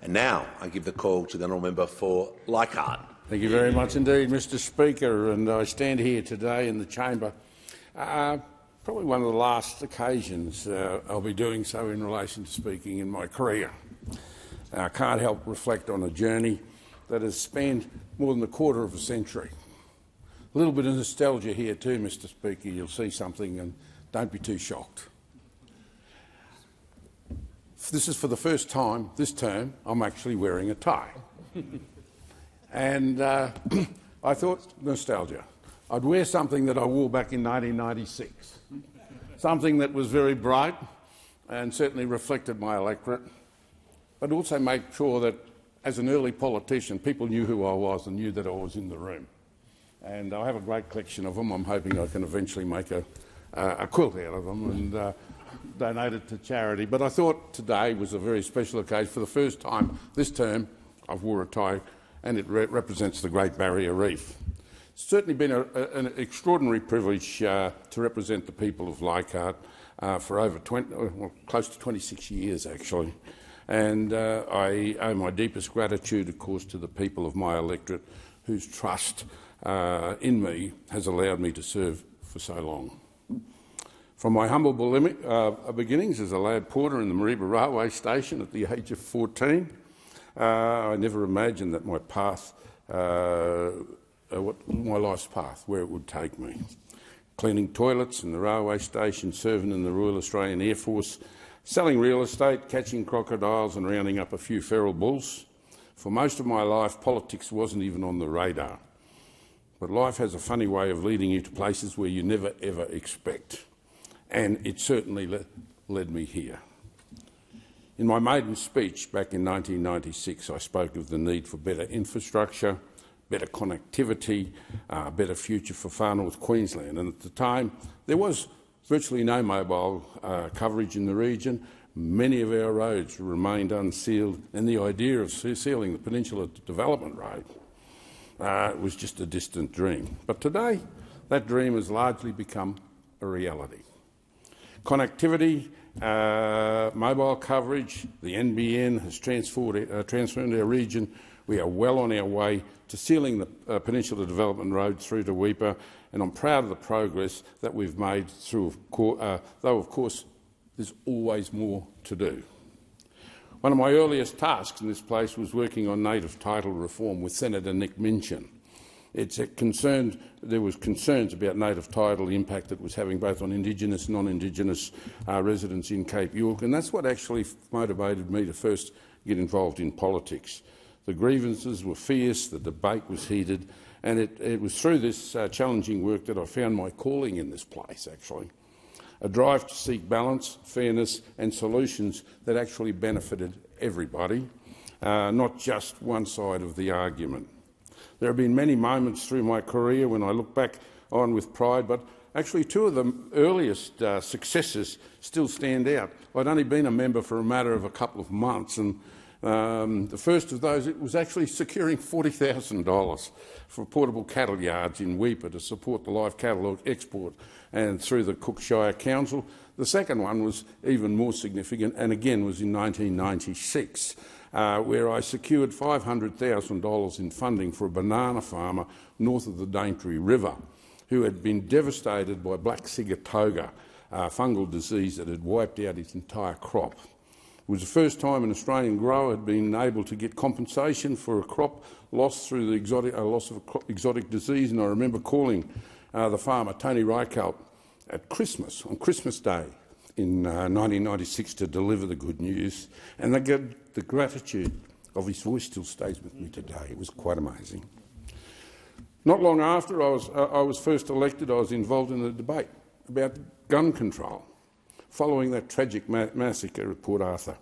And now I give the call to the honourable member for Leichhardt. Thank you very much indeed, Mr Speaker. And I stand here today in the chamber, probably one of the last occasions I'll be doing so in relation to speaking in my career. I can't help reflect on a journey that has spanned more than a quarter of a century. A little bit of nostalgia here too, Mr Speaker. You'll see something and don't be too shocked. This is for the first time this term I'm actually wearing a tie. And I thought, nostalgia. I'd wear something that I wore back in 1996, something that was very bright and certainly reflected my electorate, but also make sure that as an early politician people knew who I was and knew that I was in the room. And I have a great collection of them. I'm hoping I can eventually make a quilt out of them and donate it to charity. But I thought today was a very special occasion. For the first time this term I've wore a tie, and it represents the Great Barrier Reef. It's certainly been an extraordinary privilege to represent the people of Leichhardt for over close to 26 years actually. And I owe my deepest gratitude, of course, to the people of my electorate whose trust in me has allowed me to serve for so long. From my humble beginnings as a lad porter in the Mareeba railway station at the age of 14, I never imagined that my path, my life's path, where it would take me. Cleaning toilets in the railway station, serving in the Royal Australian Air Force, selling real estate, catching crocodiles and rounding up a few feral bulls. For most of my life, politics wasn't even on the radar. But life has a funny way of leading you to places where you never ever expect. And it certainly led me here. In my maiden speech back in 1996, I spoke of the need for better infrastructure, better connectivity, a better future for far north Queensland. And at the time, there was virtually no mobile coverage in the region. Many of our roads remained unsealed, and the idea of sealing the Peninsula Development Road was just a distant dream. But today, that dream has largely become a reality. Connectivity, mobile coverage, the NBN has transformed our region. We are well on our way to sealing the Peninsula Development Road through to Weipa, and I'm proud of the progress that we've made through, though of course there's always more to do. One of my earliest tasks in this place was working on native title reform with Senator Nick Minchin. There was concerns about native title, the impact it was having both on Indigenous and non-Indigenous residents in Cape York, and that's what actually motivated me to first get involved in politics. The grievances were fierce, the debate was heated, and it was through this challenging work that I found my calling in this place, actually. A drive to seek balance, fairness and solutions that actually benefited everybody, not just one side of the argument. There have been many moments through my career when I look back on with pride, but actually two of the earliest successes still stand out. I'd only been a member for a matter of a couple of months, and the first of those it was actually securing $40,000 for portable cattle yards in Weipa to support the live cattle export and through the Cook Shire Council. The second one was even more significant, and again was in 1996. Where I secured $500,000 in funding for a banana farmer north of the Daintree River who had been devastated by black sigatoga, fungal disease that had wiped out his entire crop. It was the first time an Australian grower had been able to get compensation for a crop lost through the loss of exotic disease, and I remember calling the farmer, Tony Reichelt, at Christmas, on Christmas Day in 1996 to deliver the good news, and the gratitude of his voice still stays with me today. It was quite amazing. Not long after I was first elected, I was involved in a debate about gun control, following that tragic massacre at Port Arthur.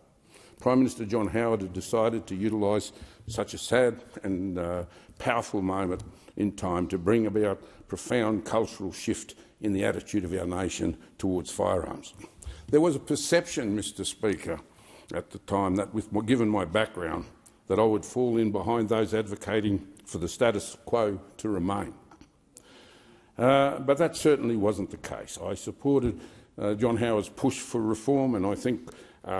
Prime Minister John Howard had decided to utilise such a sad and powerful moment in time to bring about profound cultural shift in the attitude of our nation towards firearms. There was a perception, Mr Speaker, at the time that, given my background, that I would fall in behind those advocating for the status quo to remain. But that certainly wasn't the case. I supported John Howard's push for reform, and I think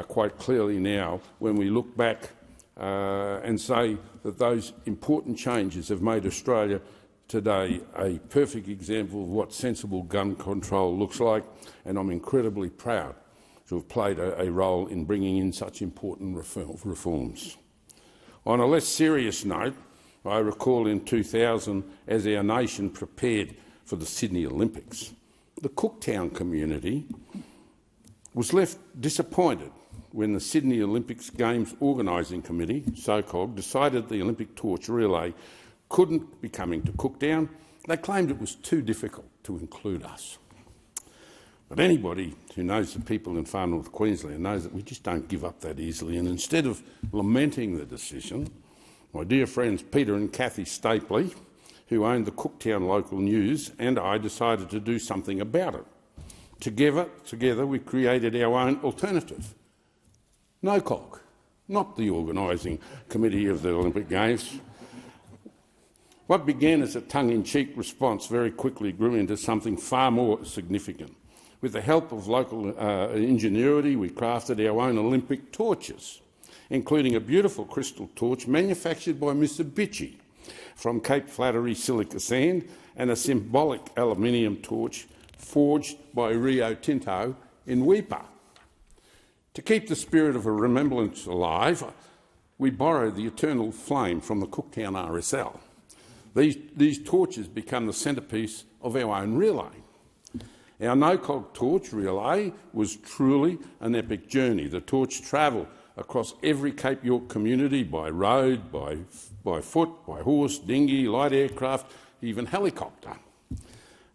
quite clearly now, when we look back and say that those important changes have made Australia today a perfect example of what sensible gun control looks like, and I'm incredibly proud to have played a role in bringing in such important reforms. On a less serious note, I recall in 2000, as our nation prepared for the Sydney Olympics, the Cooktown community was left disappointed when the Sydney Olympics Games Organising Committee, so-called, decided the Olympic torch relay couldn't be coming to Cooktown. They claimed it was too difficult to include us. But anybody who knows the people in far north Queensland knows that we just don't give up that easily, and instead of lamenting the decision, my dear friends Peter and Kathy Stapley, who owned the Cooktown Local News, and I decided to do something about it. Together we created our own alternative. NOCOG, not the organising committee of the Olympic Games. What began as a tongue-in-cheek response very quickly grew into something far more significant. With the help of local ingenuity, we crafted our own Olympic torches, including a beautiful crystal torch manufactured by Mitsubishi from Cape Flattery silica sand, and a symbolic aluminium torch forged by Rio Tinto in Weipa. To keep the spirit of a remembrance alive, we borrowed the eternal flame from the Cooktown RSL. These torches become the centrepiece of our own relay. Our NOCOG torch relay was truly an epic journey. The torch travelled across every Cape York community by road, by foot, by horse, dinghy, light aircraft, even helicopter.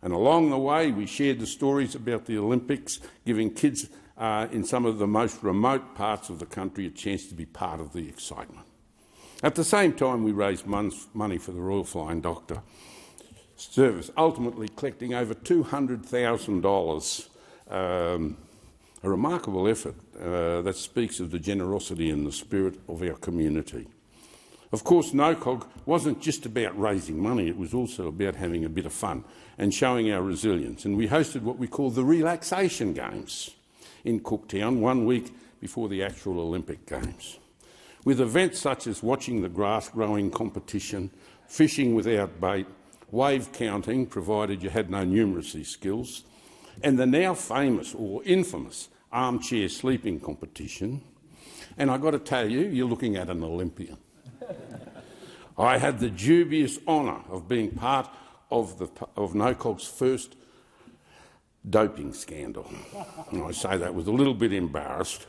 And along the way we shared the stories about the Olympics, giving kids in some of the most remote parts of the country a chance to be part of the excitement. At the same time, we raised money for the Royal Flying Doctor Service, ultimately collecting over $200,000, a remarkable effort that speaks of the generosity and the spirit of our community. Of course, NOCOG wasn't just about raising money, it was also about having a bit of fun and showing our resilience. And we hosted what we call the Relaxation Games in Cooktown 1 week before the actual Olympic Games, with events such as watching the grass growing competition, fishing without bait, wave counting, provided you had no numeracy skills, and the now famous or infamous armchair sleeping competition. And I've got to tell you, you're looking at an Olympian. I had the dubious honour of being part of NOCOG's first doping scandal. And I say that with a little bit embarrassed.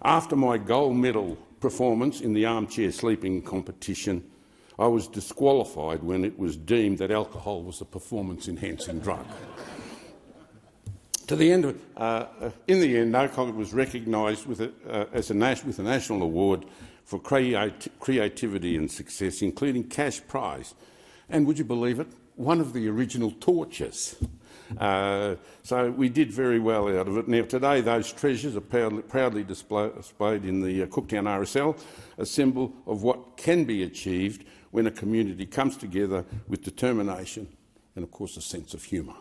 After my gold medal performance in the armchair sleeping competition, I was disqualified when it was deemed that alcohol was a performance-enhancing drug. In the end, NOCOG was recognised with a national award for creativity and success, including cash prize, and would you believe it, one of the original torches. So we did very well out of it. Now today those treasures are proudly displayed in the Cooktown RSL, a symbol of what can be achieved when a community comes together with determination and, of course, a sense of humour.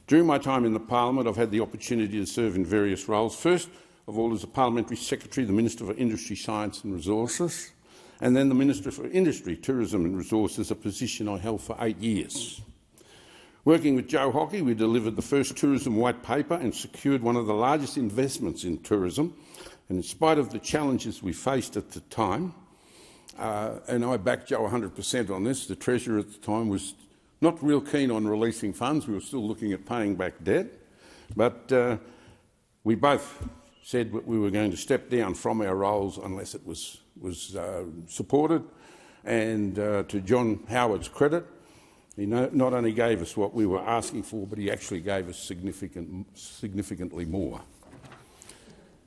During my time in the Parliament, I've had the opportunity to serve in various roles. First of all as a Parliamentary Secretary, the Minister for Industry, Science and Resources, and then the Minister for Industry, Tourism and Resources, a position I held for 8 years. Working with Joe Hockey, we delivered the first tourism white paper and secured one of the largest investments in tourism. And in spite of the challenges we faced at the time, and I backed Joe 100% on this, the Treasurer at the time was not real keen on releasing funds. We were still looking at paying back debt. But we both said that we were going to step down from our roles unless it was supported. And to John Howard's credit, he not only gave us what we were asking for, but he actually gave us significantly more.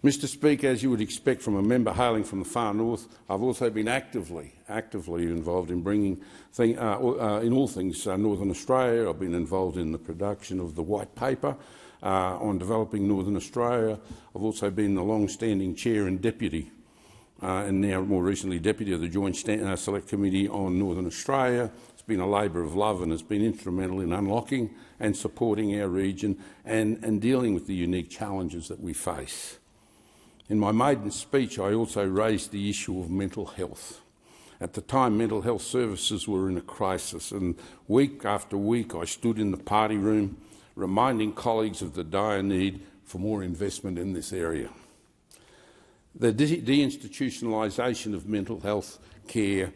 Mr Speaker, as you would expect from a member hailing from the far north, I've also been actively involved in bringing in all things Northern Australia. I've been involved in the production of the white paper on developing Northern Australia. I've also been the long-standing chair and deputy, and now more recently deputy of the Joint Select Committee on Northern Australia. It's been a labour of love and has been instrumental in unlocking and supporting our region and dealing with the unique challenges that we face. In my maiden speech, I also raised the issue of mental health. At the time, mental health services were in a crisis, and week after week I stood in the party room reminding colleagues of the dire need for more investment in this area. The deinstitutionalisation of mental health care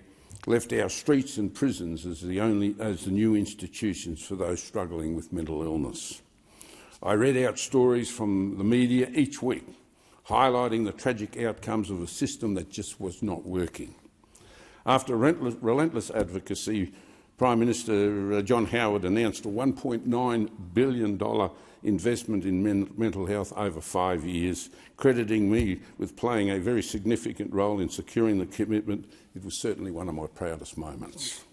left our streets and prisons as the new institutions for those struggling with mental illness. I read out stories from the media each week, highlighting the tragic outcomes of a system that just was not working. After relentless advocacy, Prime Minister John Howard announced a $1.9 billion investment in mental health over 5 years, crediting me with playing a very significant role in securing the commitment. It was certainly one of my proudest moments.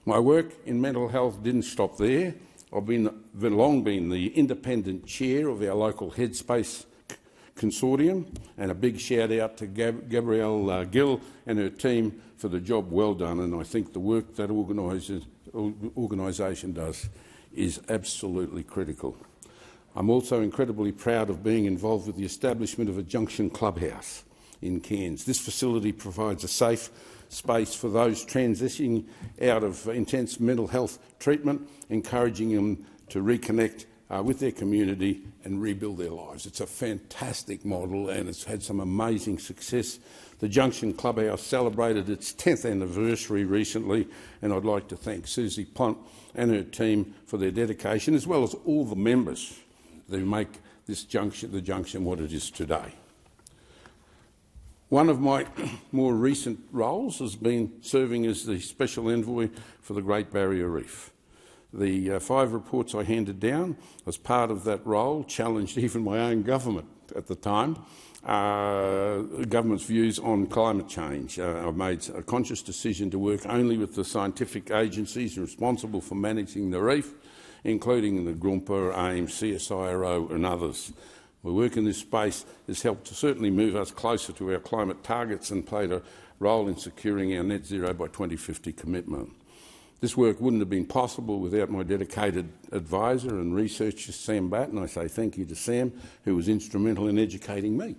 My work in mental health didn't stop there. I've long been the independent chair of our local Headspace consortium, and a big shout out to Gabrielle Gill and her team for the job well done, and I think the work that organisation does is absolutely critical. I'm also incredibly proud of being involved with the establishment of a Junction Clubhouse in Cairns. This facility provides a safe space for those transitioning out of intense mental health treatment, encouraging them to reconnect with their community and rebuild their lives. It's a fantastic model and it's had some amazing success. The Junction Clubhouse celebrated its 10th anniversary recently, and I'd like to thank Susie Pont and her team for their dedication, as well as all the members that make this the Junction what it is today. One of my more recent roles has been serving as the Special Envoy for the Great Barrier Reef. The 5 reports I handed down as part of that role challenged even my own government at the time, the government's views on climate change. I've made a conscious decision to work only with the scientific agencies responsible for managing the reef, including the Grumpa, AIM, CSIRO and others. My work in this space has helped to certainly move us closer to our climate targets and played a role in securing our net zero by 2050 commitment. This work wouldn't have been possible without my dedicated advisor and researcher, Sam Batt, and I say thank you to Sam, who was instrumental in educating me,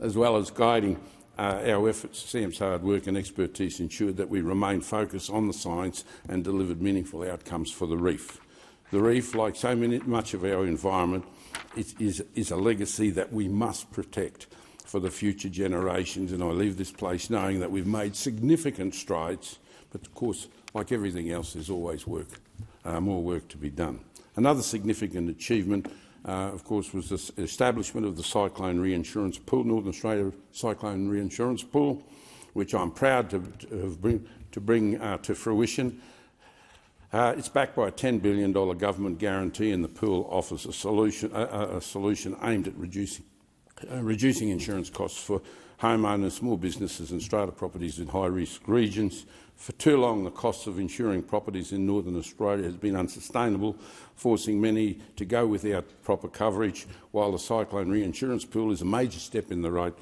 as well as guiding our efforts. Sam's hard work and expertise ensured that we remained focused on the science and delivered meaningful outcomes for the reef. The reef, like so much of our environment, is a legacy that we must protect for the future generations, and I leave this place knowing that we've made significant strides, but of course, like everything else, there's always more work to be done. Another significant achievement, of course, was the establishment of the Cyclone Reinsurance Pool, Northern Australia Cyclone Reinsurance Pool, which I'm proud to bring to fruition. It's backed by a $10 billion government guarantee, and the pool offers a solution aimed at reducing insurance costs for homeowners, small businesses and strata properties in high-risk regions. For too long, the cost of insuring properties in Northern Australia has been unsustainable, forcing many to go without proper coverage. While the Cyclone Reinsurance Pool is a major step in the right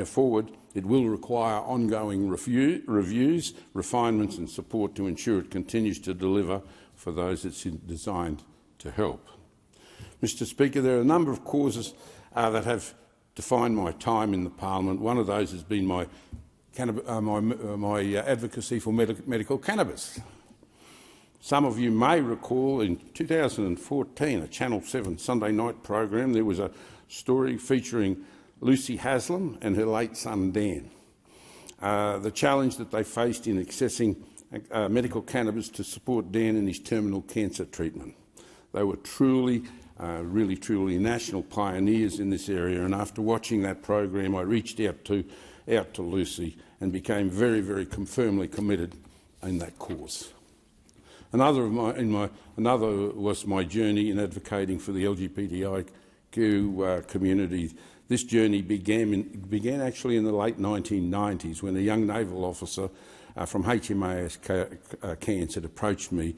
forward, it will require ongoing reviews, refinements and support to ensure it continues to deliver for those it's designed to help. Mr Speaker, there are a number of causes that have defined my time in the Parliament. One of those has been my advocacy for medical cannabis. Some of you may recall in 2014, a Channel 7 Sunday night program, there was a story featuring Lucy Haslam and her late son Dan. The challenge that they faced in accessing medical cannabis to support Dan in his terminal cancer treatment. They were truly national pioneers in this area, and after watching that program I reached out to Lucy and became very, very firmly committed in that cause. Another was my journey in advocating for the LGBTIQ community. This journey began actually in the late 1990s when a young naval officer from HMAS Cairns had approached me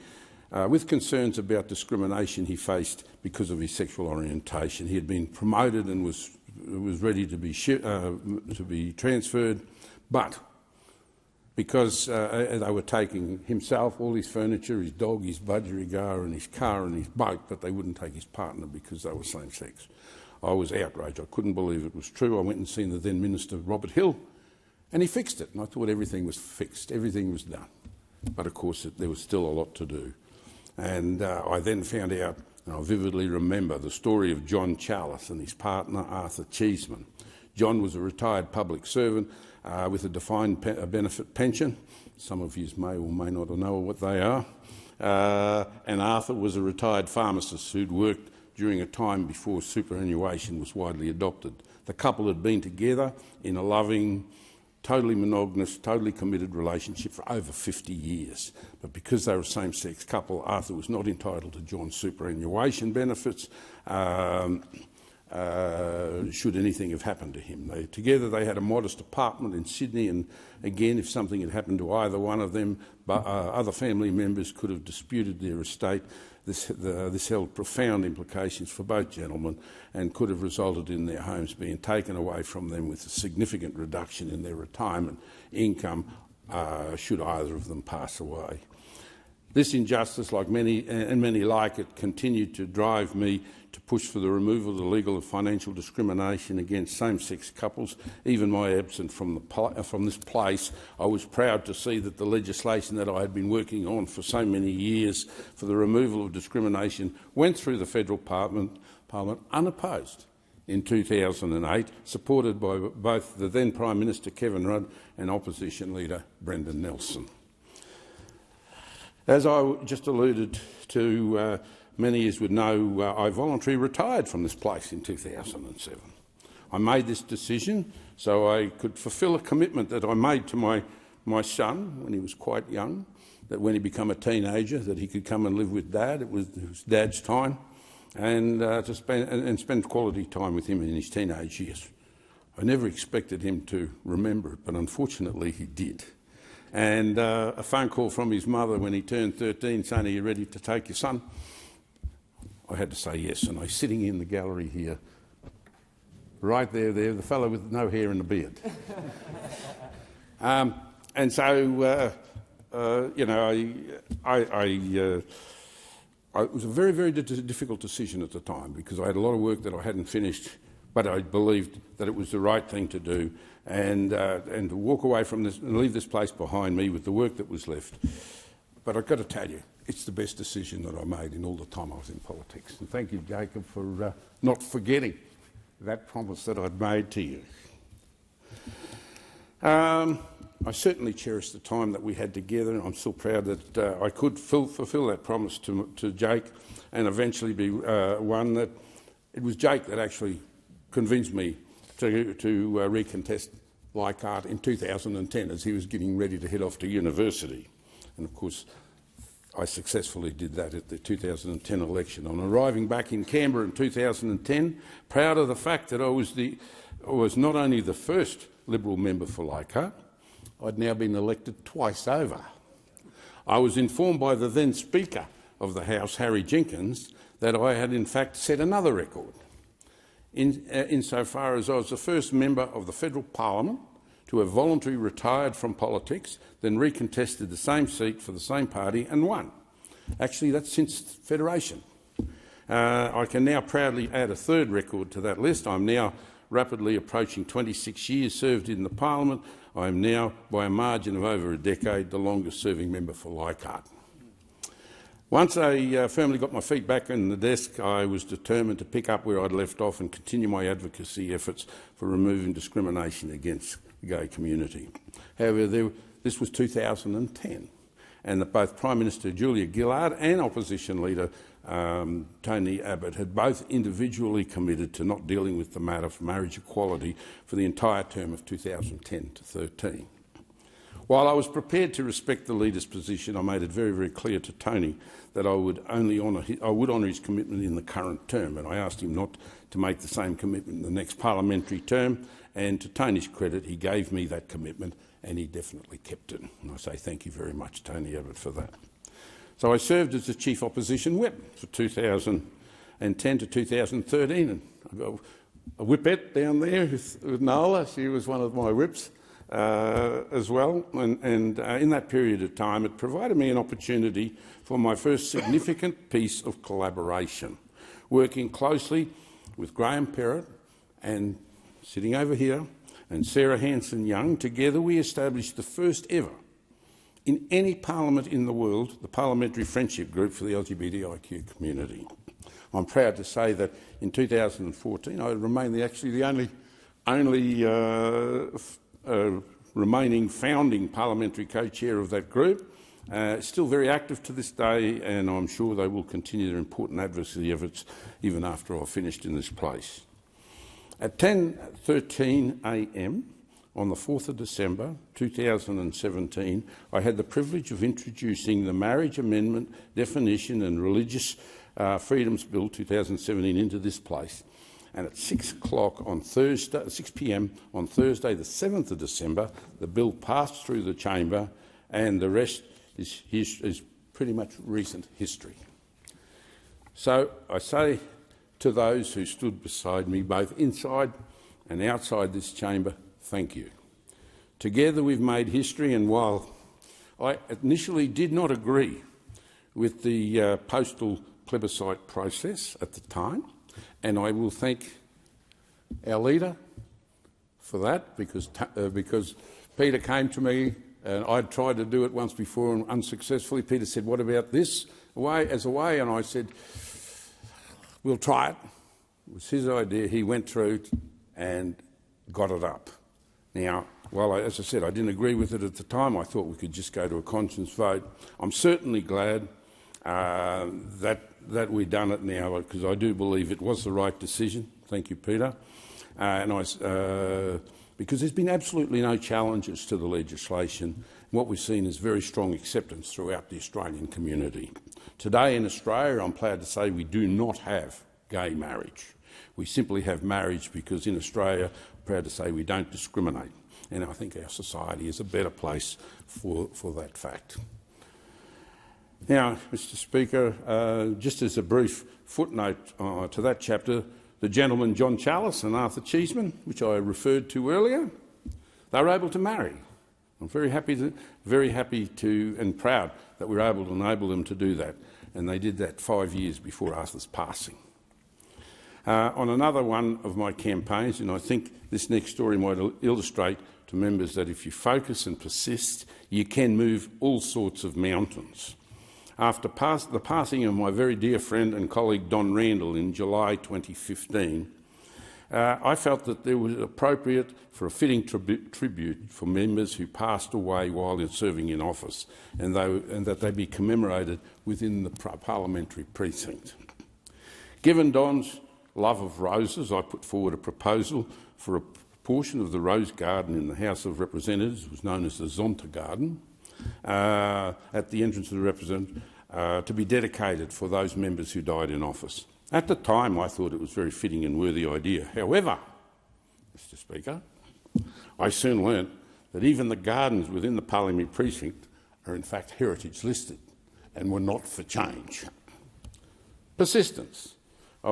with concerns about discrimination he faced because of his sexual orientation. He had been promoted and was ready to be transferred, but because they were taking himself, all his furniture, his dog, his budgerigar and his car and his boat, but they wouldn't take his partner because they were same-sex. I was outraged. I couldn't believe it was true. I went and seen the then Minister, Robert Hill, and he fixed it. And I thought everything was fixed, everything was done. But of course, there was still a lot to do. And I then found out, and I vividly remember, the story of John Charles and his partner, Arthur Cheeseman. John was a retired public servant with a defined benefit pension. Some of you may or may not know what they are. And Arthur was a retired pharmacist who'd worked during a time before superannuation was widely adopted. The couple had been together in a loving, totally monogamous, totally committed relationship for over 50 years. But because they were a same-sex couple, Arthur was not entitled to John's superannuation benefits should anything have happened to him. Together they had a modest apartment in Sydney, and again, if something had happened to either one of them, other family members could have disputed their estate. This held profound implications for both gentlemen and could have resulted in their homes being taken away from them with a significant reduction in their retirement income should either of them pass away. This injustice, like many like it, continued to drive me to push for the removal of the legal and financial discrimination against same-sex couples. Even my absence from this place, I was proud to see that the legislation that I had been working on for so many years for the removal of discrimination went through the federal Parliament unopposed in 2008, supported by both the then Prime Minister Kevin Rudd and Opposition Leader Brendan Nelson. As I just alluded to, many as would know, I voluntarily retired from this place in 2007. I made this decision so I could fulfil a commitment that I made to my son when he was quite young, that when he became a teenager that he could come and live with Dad. It was Dad's time, and to spend quality time with him in his teenage years. I never expected him to remember it, but unfortunately he did. And a phone call from his mother when he turned 13 saying, "Are you ready to take your son?" I had to say yes, and I'm sitting in the gallery here, right there, the fellow with no hair and a beard. And so, you know, it was a very, very difficult decision at the time because I had a lot of work that I hadn't finished, but I believed that it was the right thing to do, and to walk away from this and leave this place behind me with the work that was left. But I've got to tell you, it's the best decision that I made in all the time I was in politics. And thank you, Jacob, for not forgetting that promise that I'd made to you. I certainly cherish the time that we had together, and I'm still proud that I could fulfil that promise to Jake and eventually be one that it was Jake that actually convinced me to recontest Leichhardt in 2010 as he was getting ready to head off to university. And of course, I successfully did that at the 2010 election. On arriving back in Canberra in 2010, proud of the fact that I was not only the first Liberal member for Leichhardt, I'd now been elected twice over. I was informed by the then Speaker of the House, Harry Jenkins, that I had in fact set another record, insofar as I was the first member of the Federal Parliament to have voluntarily retired from politics, then recontested the same seat for the same party and won. Actually, that's since Federation. I can now proudly add a third record to that list. I'm now rapidly approaching 26 years served in the Parliament. I am now, by a margin of over a decade, the longest-serving member for Leichhardt. Once I firmly got my feet back in the desk, I was determined to pick up where I'd left off and continue my advocacy efforts for removing discrimination against the gay community. However, this was 2010, and both Prime Minister Julia Gillard and Opposition Leader Tony Abbott had both individually committed to not dealing with the matter of marriage equality for the entire term of 2010 to 13. While I was prepared to respect the leader's position, I made it very, very clear to Tony that I would honour his commitment in the current term, and I asked him not to make the same commitment in the next parliamentary term. And to Tony's credit, he gave me that commitment, and he definitely kept it. And I say thank you very much, Tony Abbott, for that. So I served as the Chief Opposition Whip for 2010 to 2013, and I've got a whippette down there with Nola. She was one of my whips as well. And in that period of time, it provided me an opportunity for my first significant piece of collaboration, working closely with Graham Perrott and, sitting over here, and Sarah Hanson-Young, together we established the first ever in any parliament in the world, the Parliamentary Friendship Group for the LGBTIQ community. I'm proud to say that in 2014 I remain the only remaining founding parliamentary co-chair of that group. Still very active to this day, and I'm sure they will continue their important advocacy efforts even after I've finished in this place. At 10:13 a.m. on the 4th of December 2017, I had the privilege of introducing the Marriage Amendment Definition and Religious Freedoms Bill 2017 into this place. And at 6 p.m. on Thursday, the 7th of December, the bill passed through the chamber, and the rest is pretty much recent history. So I say to those who stood beside me, both inside and outside this chamber, thank you. Together we've made history, and while I initially did not agree with the postal plebiscite process at the time, and I will thank our leader for that, because Peter came to me, and I'd tried to do it once before and unsuccessfully. Peter said, "What about this as a way?" And I said, "We'll try it." It was his idea. He went through and got it up. Now, well, as I said, I didn't agree with it at the time. I thought we could just go to a conscience vote. I'm certainly glad that we've done it now, because I do believe it was the right decision. Thank you, Peter. Because there's been absolutely no challenges to the legislation. What we've seen is very strong acceptance throughout the Australian community. Today in Australia, I'm proud to say we do not have gay marriage. We simply have marriage because in Australia, I'm proud to say we don't discriminate. And I think our society is a better place for that fact. Now, Mr Speaker, just as a brief footnote to that chapter, the gentlemen John Challis and Arthur Cheeseman, which I referred to earlier, they were able to marry. I'm very happy to and proud that we were able to enable them to do that, and they did that 5 years before Arthur's passing. On another one of my campaigns, and I think this next story might illustrate to members that if you focus and persist, you can move all sorts of mountains. After the passing of my very dear friend and colleague Don Randall in July 2015, I felt that it was appropriate for a fitting tribute for members who passed away while serving in office, and that they be commemorated within the parliamentary precinct. Given Don's love of roses, I put forward a proposal for a portion of the rose garden in the House of Representatives, it was known as the Zonta Garden, at the entrance of the Representative, to be dedicated for those members who died in office. At the time, I thought it was a very fitting and worthy idea. However, Mr Speaker, I soon learnt that even the gardens within the parliamentary precinct are in fact heritage listed and were not for change. Persistence. I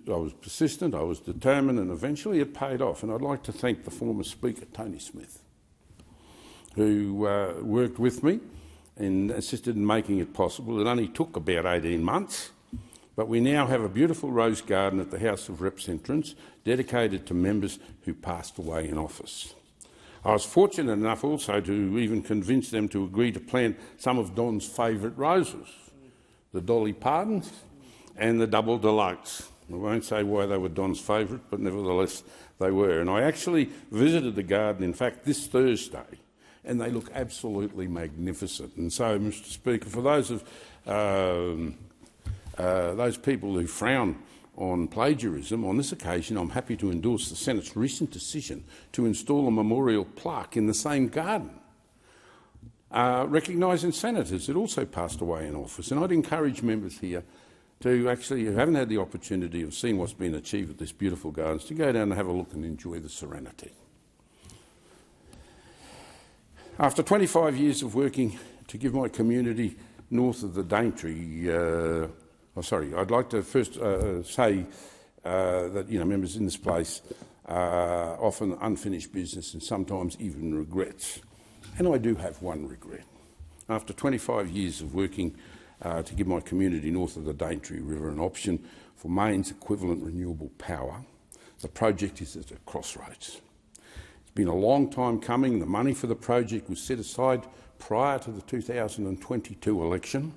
was persistent, I was determined, and eventually it paid off. And I'd like to thank the former Speaker, Tony Smith, who worked with me and assisted in making it possible. It only took about 18 months, but we now have a beautiful rose garden at the House of Reps entrance dedicated to members who passed away in office. I was fortunate enough also to even convince them to agree to plant some of Don's favourite roses, the Dolly Pardons and the Double Deluxe. I won't say why they were Don's favourite, but nevertheless they were. And I actually visited the garden, in fact, this Thursday, and they look absolutely magnificent. And so, Mr Speaker, for those people who frown on plagiarism, on this occasion I'm happy to endorse the Senate's recent decision to install a memorial plaque in the same garden, recognising senators that also passed away in office. And I'd encourage members here to actually, who haven't had the opportunity of seeing what's been achieved at this beautiful gardens, to go down and have a look and enjoy the serenity. After 25 years of working to give my community north of the Daintree, I'd like to first say that members in this place often unfinished business and sometimes even regrets. And I do have one regret. After 25 years of working to give my community north of the Daintree River an option for mains equivalent renewable power. The project is at a crossroads. It's been a long time coming. The money for the project was set aside prior to the 2022 election.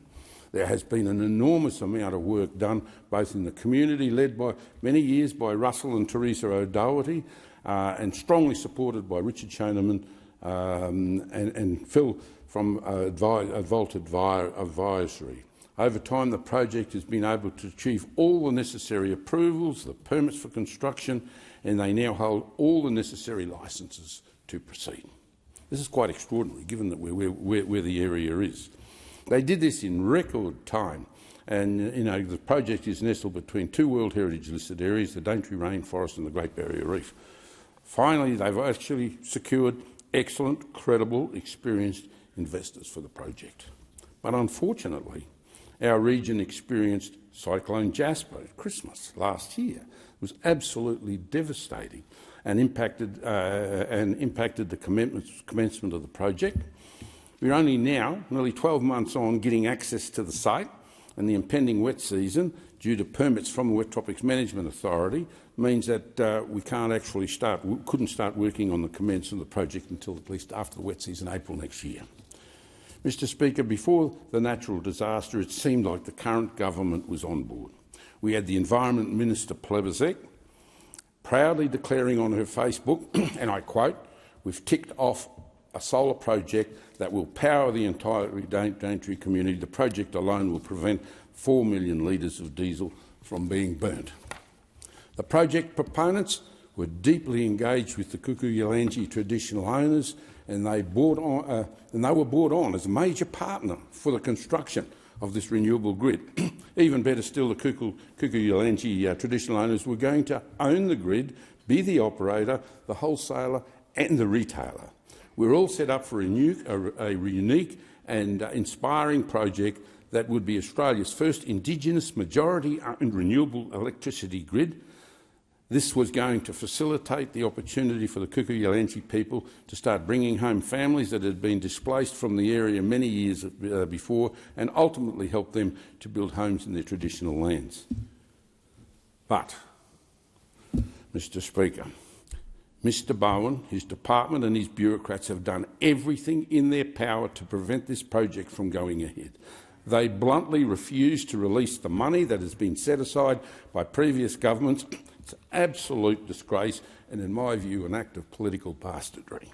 There has been an enormous amount of work done both in the community, led by many years by Russell and Teresa O'Doherty, and strongly supported by Richard Schoenemann and Phil from Volt Advisory. Over time, the project has been able to achieve all the necessary approvals, the permits for construction, and they now hold all the necessary licences to proceed. This is quite extraordinary, given that where the area is. They did this in record time, and the project is nestled between two World Heritage listed areas, the Daintree Rainforest and the Great Barrier Reef. Finally, they've actually secured excellent, credible, experienced investors for the project. But unfortunately, our region experienced Cyclone Jasper at Christmas last year. It was absolutely devastating and impacted the commencement of the project. We're only now, nearly 12 months on, getting access to the site, and the impending wet season, due to permits from the Wet Tropics Management Authority, means that we couldn't start working on the commencement of the project until at least after the wet season, April next year. Mr Speaker, before the natural disaster, it seemed like the current government was on board. We had the Environment Minister Plebisek proudly declaring on her Facebook, and I quote, "We've ticked off a solar project that will power the entire Daintree community. The project alone will prevent 4 million litres of diesel from being burnt." The project proponents were deeply engaged with the Kuku-Yalanji traditional owners, and they were brought on as a major partner for the construction of this renewable grid. Even better still, the Kuku-Yalanji traditional owners were going to own the grid, be the operator, the wholesaler and the retailer. We're all set up for a unique and inspiring project that would be Australia's first Indigenous majority-owned renewable electricity grid. This was going to facilitate the opportunity for the Kuku-Yalanji people to start bringing home families that had been displaced from the area many years before, and ultimately help them to build homes in their traditional lands. But, Mr Speaker, Mr Bowen, his department and his bureaucrats have done everything in their power to prevent this project from going ahead. They bluntly refuse to release the money that has been set aside by previous governments. It's an absolute disgrace and, in my view, an act of political bastardry.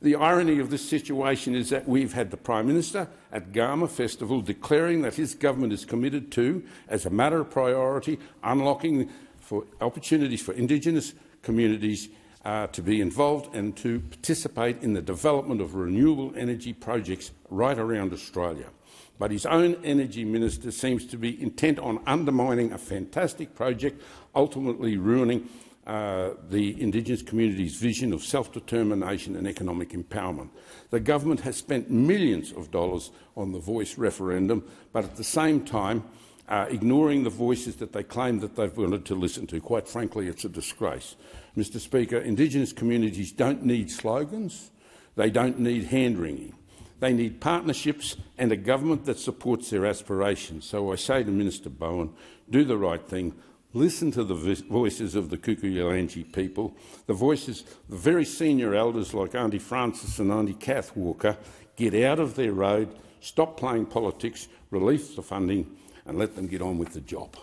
The irony of this situation is that we've had the Prime Minister at Garma Festival declaring that his government is committed to, as a matter of priority, unlocking opportunities for Indigenous communities to be involved and to participate in the development of renewable energy projects right around Australia. But his own Energy Minister seems to be intent on undermining a fantastic project, ultimately ruining the Indigenous community's vision of self-determination and economic empowerment. The government has spent millions of dollars on the Voice referendum, but at the same time ignoring the voices that they claim that they've wanted to listen to. Quite frankly, it's a disgrace. Mr Speaker, Indigenous communities don't need slogans. They don't need hand-wringing. They need partnerships and a government that supports their aspirations. So I say to Minister Bowen, do the right thing. Listen to the voices of the Kuku-Yalanji people, the voices of the very senior elders like Auntie Frances and Auntie Kath Walker. Get out of their road, stop playing politics, release the funding and let them get on with the job.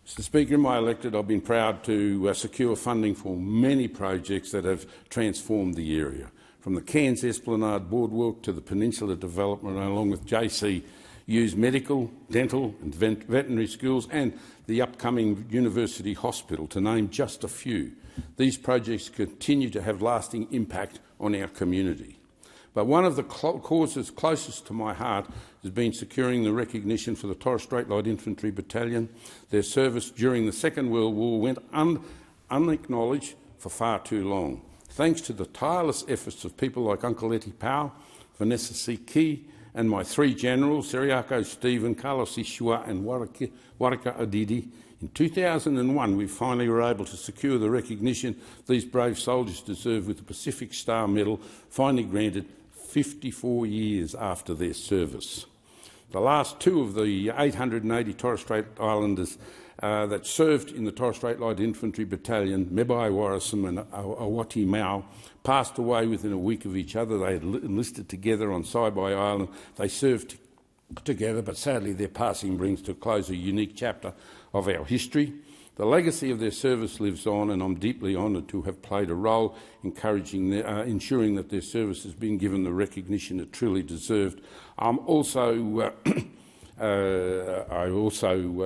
Mr Speaker, in my electorate, I've been proud to secure funding for many projects that have transformed the area, from the Cairns Esplanade Boardwalk to the Peninsula development, along with JCU's medical, dental and veterinary schools and the upcoming university hospital, to name just a few. These projects continue to have lasting impact on our community. But one of the causes closest to my heart has been securing the recognition for the Torres Strait Light Infantry Battalion. Their service during the Second World War went unacknowledged for far too long. Thanks to the tireless efforts of people like Uncle Etty Powell, Vanessa C. Key, and my three generals, Seriako Stephen, Carlos Ishua and Waraka Adidi, in 2001 we finally were able to secure the recognition these brave soldiers deserve with the Pacific Star Medal, finally granted 54 years after their service. The last two of the 880 Torres Strait Islanders that served in the Torres Strait Light Infantry Battalion, Mebai Warrisam and Awati Mao, passed away within a week of each other. They had enlisted together on Saibai Island. They served together, but sadly their passing brings to a close a unique chapter of our history. The legacy of their service lives on, and I'm deeply honoured to have played a role ensuring that their service has been given the recognition it truly deserved. I also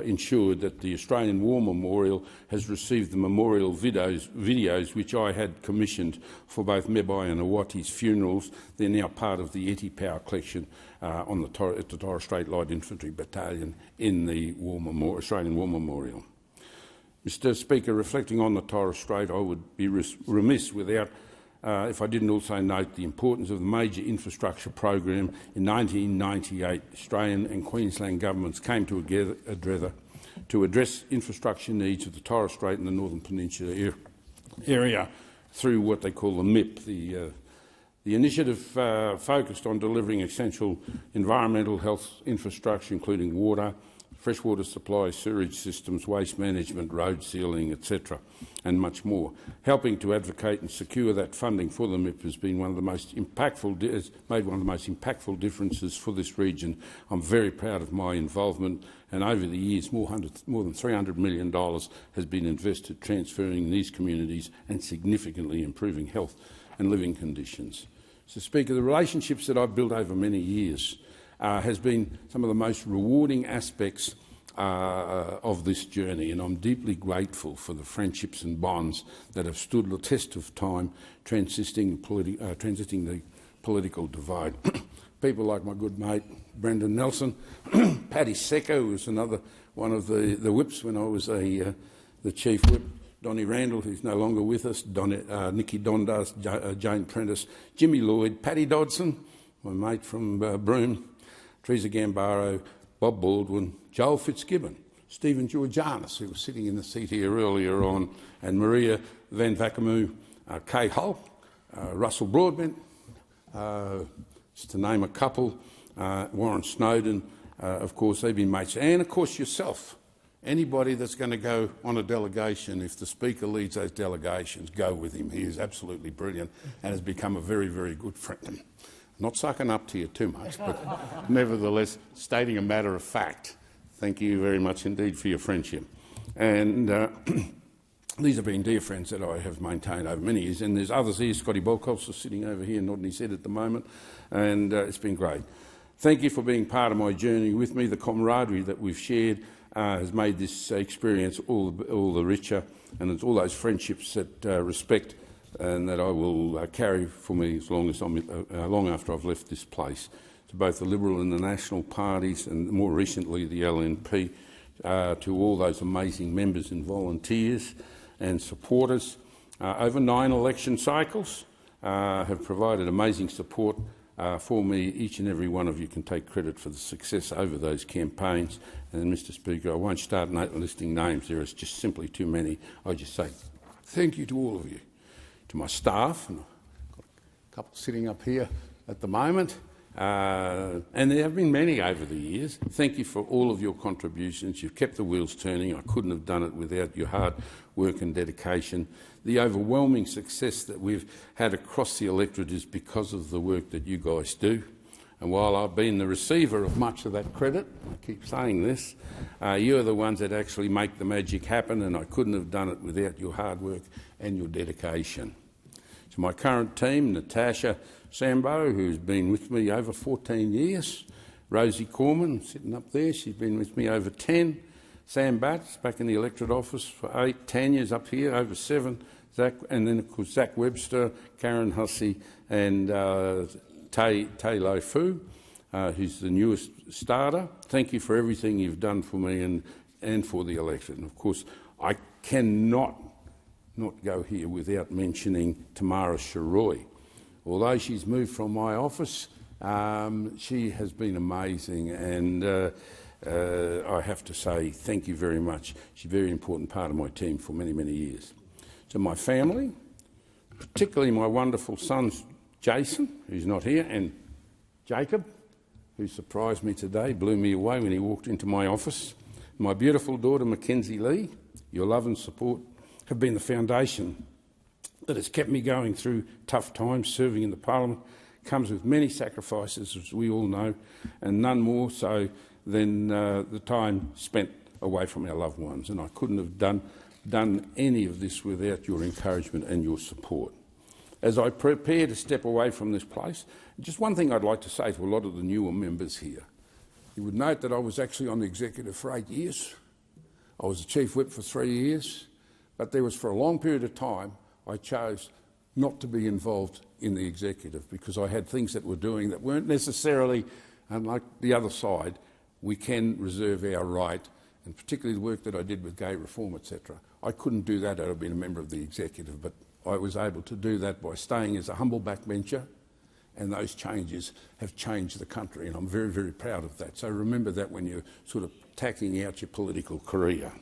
ensured that the Australian War Memorial has received the memorial videos which I had commissioned for both Mebai and Awati's funerals. They're now part of the Etty Power collection at the Torres Strait Light Infantry Battalion in the Australian War Memorial. Mr Speaker, reflecting on the Torres Strait, I would be remiss if I didn't also note the importance of the major infrastructure program. In 1998, Australian and Queensland governments came together to address infrastructure needs of the Torres Strait and the Northern Peninsula area through what they call the MIP. The initiative focused on delivering essential environmental health infrastructure, including water, freshwater supply, sewage systems, waste management, road sealing, etc., and much more. Helping to advocate and secure that funding for the MIP has been made one of the most impactful differences for this region. I'm very proud of my involvement, and over the years more than $300 million has been invested transferring these communities and significantly improving health and living conditions. So, Speaker, the relationships that I've built over many years has been some of the most rewarding aspects of this journey, and I'm deeply grateful for the friendships and bonds that have stood the test of time, transiting the political divide. People like my good mate Brendan Nelson, Paddy Secker, who was another one of the whips when I was the chief whip, Donnie Randall, who's no longer with us, Nicky Dondas, Jane Prentice, Jimmy Lloyd, Paddy Dodson, my mate from Broome, Teresa Gambaro, Bob Baldwin, Joel Fitzgibbon, Stephen Georgianis, who was sitting in the seat here earlier on, and Maria Van Vackamoo, Kay Hull, Russell Broadbent, just to name a couple, Warren Snowden, of course, they've been mates, and of course yourself. Anybody that's going to go on a delegation, if the Speaker leads those delegations, go with him. He is absolutely brilliant and has become a very, very good friend. Not sucking up to you too much, but nevertheless stating a matter of fact. Thank you very much indeed for your friendship. And these have been dear friends that I have maintained over many years, and there's others here. Scotty Bolkos is sitting over here nodding his head at the moment, and it's been great. Thank you for being part of my journey with me. The camaraderie that we've shared has made this experience all the richer, and it's all those friendships that respect and that I will carry for me as long after I've left this place. To both the Liberal and the National parties, and more recently the LNP, to all those amazing members and volunteers and supporters. Over 9 election cycles have provided amazing support for me. Each and every one of you can take credit for the success over those campaigns. And Mr Speaker, I won't start listing names. There is just simply too many. I just say thank you to all of you. To my staff, and I've got a couple sitting up here at the moment, and there have been many over the years. Thank you for all of your contributions. You've kept the wheels turning. I couldn't have done it without your hard work and dedication. The overwhelming success that we've had across the electorate is because of the work that you guys do. And while I've been the receiver of much of that credit, I keep saying this, you're the ones that actually make the magic happen, and I couldn't have done it without your hard work and your dedication. To my current team, Natasha Sambo, who's been with me over 14 years, Rosie Corman, sitting up there, she's been with me over 10, Sam Batts, back in the electorate office for 8, Tanya's up here, over 7, Zach, and then of course Zach Webster, Karen Hussey and Tai Lo Fu, who's the newest starter. Thank you for everything you've done for me and for the electorate. And of course, I cannot not go here without mentioning Tamara Sharoy. Although she's moved from my office, she has been amazing, and I have to say thank you very much. She's a very important part of my team for many, many years. To my family, particularly my wonderful sons Jason, who's not here, and Jacob, who surprised me today, blew me away when he walked into my office. My beautiful daughter, Mackenzie Lee, your love and support have been the foundation that has kept me going through tough times. Serving in the Parliament comes with many sacrifices, as we all know, and none more so than the time spent away from our loved ones. And I couldn't have done any of this without your encouragement and your support. As I prepare to step away from this place, just one thing I'd like to say to a lot of the newer members here. You would note that I was actually on the executive for 8 years. I was the Chief Whip for 3 years, but there was, for a long period of time, I chose not to be involved in the executive because I had things that we're doing that weren't necessarily, like the other side, we can reserve our right, and particularly the work that I did with gay reform, etc. I couldn't do that had I been a member of the executive, but I was able to do that by staying as a humble backbencher, and those changes have changed the country, and I'm very, very proud of that. So remember that when you're sort of tacking out your political career.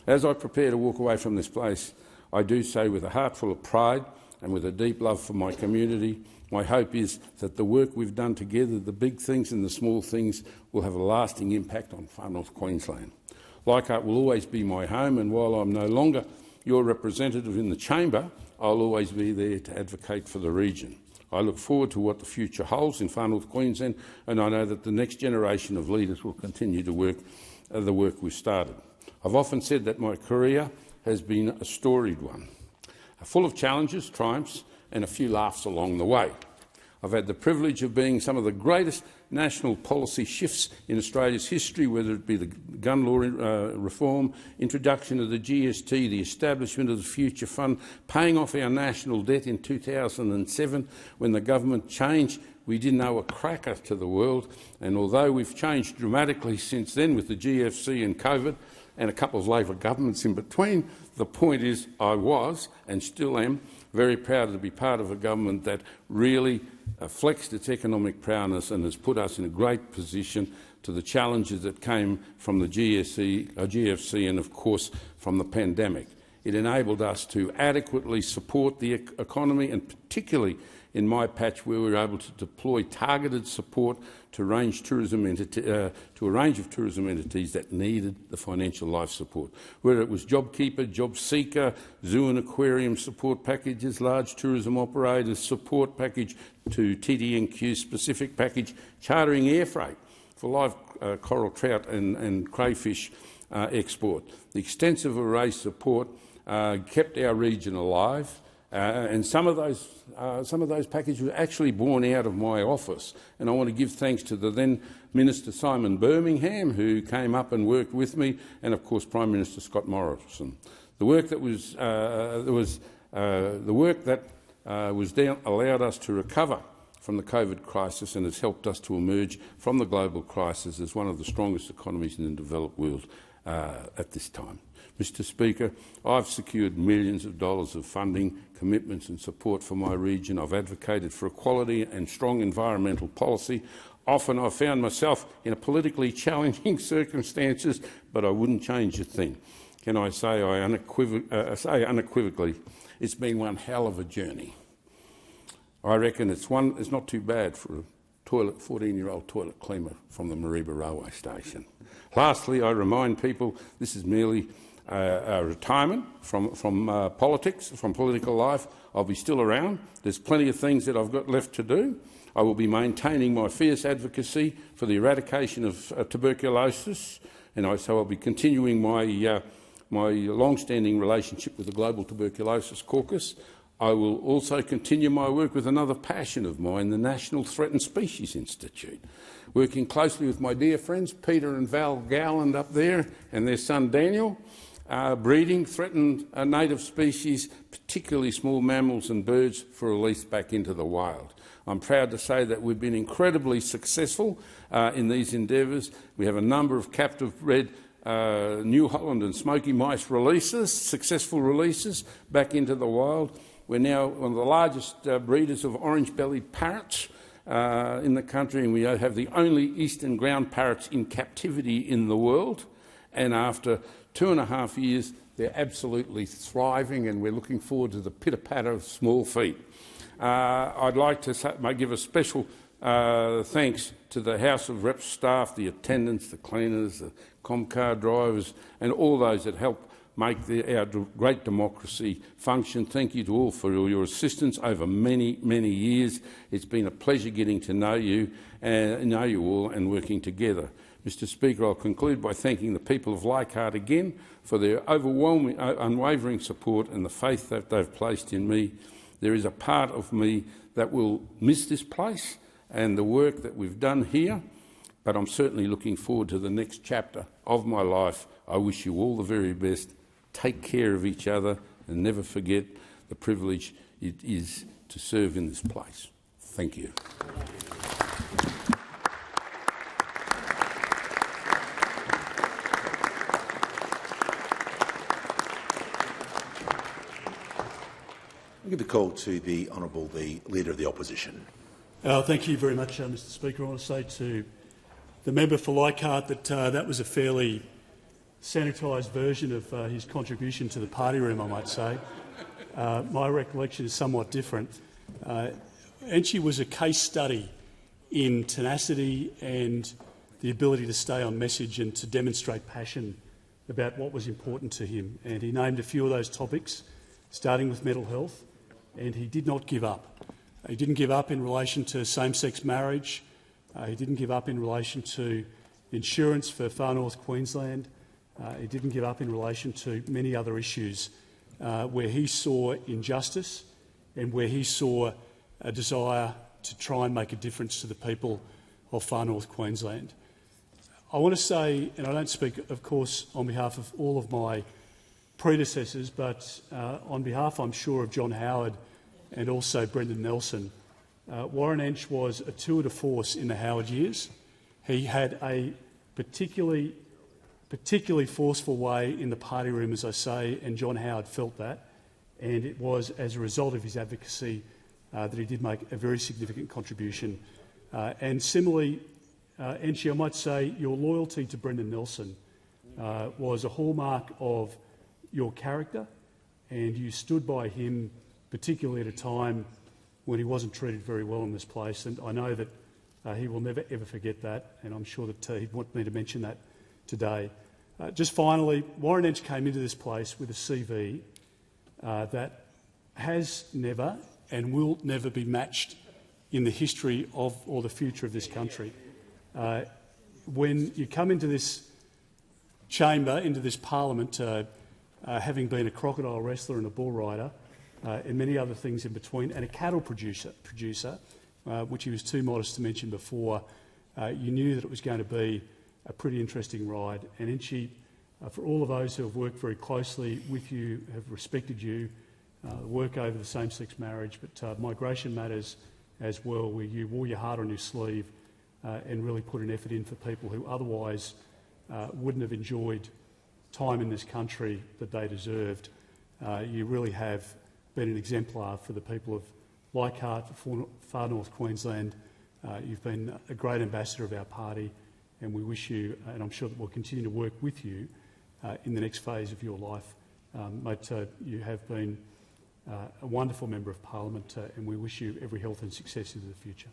As I prepare to walk away from this place, I do so with a heart full of pride and with a deep love for my community. My hope is that the work we've done together, the big things and the small things, will have a lasting impact on Far North Queensland. Leichhardt will always be my home, and while I'm no longer your representative in the chamber, I'll always be there to advocate for the region. I look forward to what the future holds in Far North Queensland, and I know that the next generation of leaders will continue to work the work we've started. I've often said that my career has been a storied one, full of challenges, triumphs and a few laughs along the way. I've had the privilege of being some of the greatest national policy shifts in Australia's history, whether it be the gun law reform, introduction of the GST, the establishment of the Future Fund, paying off our national debt in 2007 when the government changed. We didn't owe a cracker to the world, and although we've changed dramatically since then with the GFC and COVID and a couple of Labor governments in between, the point is I was, and still am, very proud to be part of a government that really flexed its economic prowess and has put us in a great position to the challenges that came from the GFC and, of course, from the pandemic. It enabled us to adequately support the economy, and particularly in my patch where we were able to deploy targeted support to a range of tourism entities that needed the financial life support, whether it was JobKeeper, JobSeeker, zoo and aquarium support packages, large tourism operators support package to TDNQ specific package, chartering air freight for live coral trout and crayfish export. The extensive array support kept our region alive. And some of those packages were actually born out of my office, and I want to give thanks to the then Minister Simon Birmingham, who came up and worked with me, and of course Prime Minister Scott Morrison. The work that was down allowed us to recover from the COVID crisis and has helped us to emerge from the global crisis as one of the strongest economies in the developed world at this time. Mr Speaker, I've secured millions of dollars of funding, commitments and support for my region. I've advocated for equality and strong environmental policy. Often I've found myself in a politically challenging circumstances, but I wouldn't change a thing. Can I say unequivocally, it's been one hell of a journey. I reckon it's not too bad for a 14-year-old toilet cleaner from the Mareeba railway station. Lastly, I remind people this is merely a retirement from politics, from political life. I'll be still around. There's plenty of things that I've got left to do. I will be maintaining my fierce advocacy for the eradication of tuberculosis, and so I'll be continuing my long-standing relationship with the Global Tuberculosis Caucus. I will also continue my work with another passion of mine, the National Threatened Species Institute, working closely with my dear friends Peter and Val Gowland up there and their son Daniel, breeding threatened native species, particularly small mammals and birds, for release back into the wild. I'm proud to say that we've been incredibly successful in these endeavours. We have a number of captive-bred New Holland and smoky mice releases, successful releases back into the wild. We're now one of the largest breeders of orange-bellied parrots in the country, and we have the only eastern ground parrots in captivity in the world. And after 2.5 years, they're absolutely thriving, and we're looking forward to the pitter-patter of small feet. I'd like to give a special thanks to the House of Reps staff, the attendants, the cleaners, the Comcar drivers and all those that help make our great democracy function. Thank you to all for your assistance over many, many years. It's been a pleasure getting to know you all and working together. Mr Speaker, I'll conclude by thanking the people of Leichhardt again for their overwhelming, unwavering support and the faith that they've placed in me. There is a part of me that will miss this place and the work that we've done here, but I'm certainly looking forward to the next chapter of my life. I wish you all the very best. Take care of each other and never forget the privilege it is to serve in this place. Thank you. I give the call to the Honourable the Leader of the Opposition. Thank you very much, Mr Speaker. I want to say to the member for Leichhardt that that was a fairly sanitised version of his contribution to the party room, I might say. My recollection is somewhat different. Entsch was a case study in tenacity and the ability to stay on message and to demonstrate passion about what was important to him. And he named a few of those topics, starting with mental health, and he did not give up. He didn't give up in relation to same-sex marriage. He didn't give up in relation to insurance for far north Queensland. He didn't give up in relation to many other issues where he saw injustice and where he saw a desire to try and make a difference to the people of far north Queensland. I want to say, and I don't speak, of course, on behalf of all of my predecessors, but on behalf, I'm sure, of John Howard and also Brendan Nelson, Warren Entsch was a tour de force in the Howard years. He had a particularly forceful way in the party room, as I say, and John Howard felt that, and it was as a result of his advocacy that he did make a very significant contribution. And similarly, Entsch, I might say your loyalty to Brendan Nelson was a hallmark of your character, and you stood by him, particularly at a time when he wasn't treated very well in this place. And I know that he will never ever forget that, and I'm sure that he'd want me to mention that today. Just finally, Warren Entsch came into this place with a CV that has never and will never be matched in the history of or the future of this country. When you come into this chamber, into this parliament, having been a crocodile wrestler and a bull rider, and many other things in between, and a cattle producer, which he was too modest to mention before, you knew that it was going to be a pretty interesting ride. And Entsch, for all of those who have worked very closely with you, have respected you, work over the same-sex marriage, but migration matters as well, where you wore your heart on your sleeve and really put an effort in for people who otherwise wouldn't have enjoyed time in this country that they deserved. You really have been an exemplar for the people of Leichhardt, for far north Queensland. You've been a great ambassador of our party, and we wish you, and I'm sure that we'll continue to work with you in the next phase of your life. Mate, you have been a wonderful Member of Parliament, and we wish you every health and success into the future.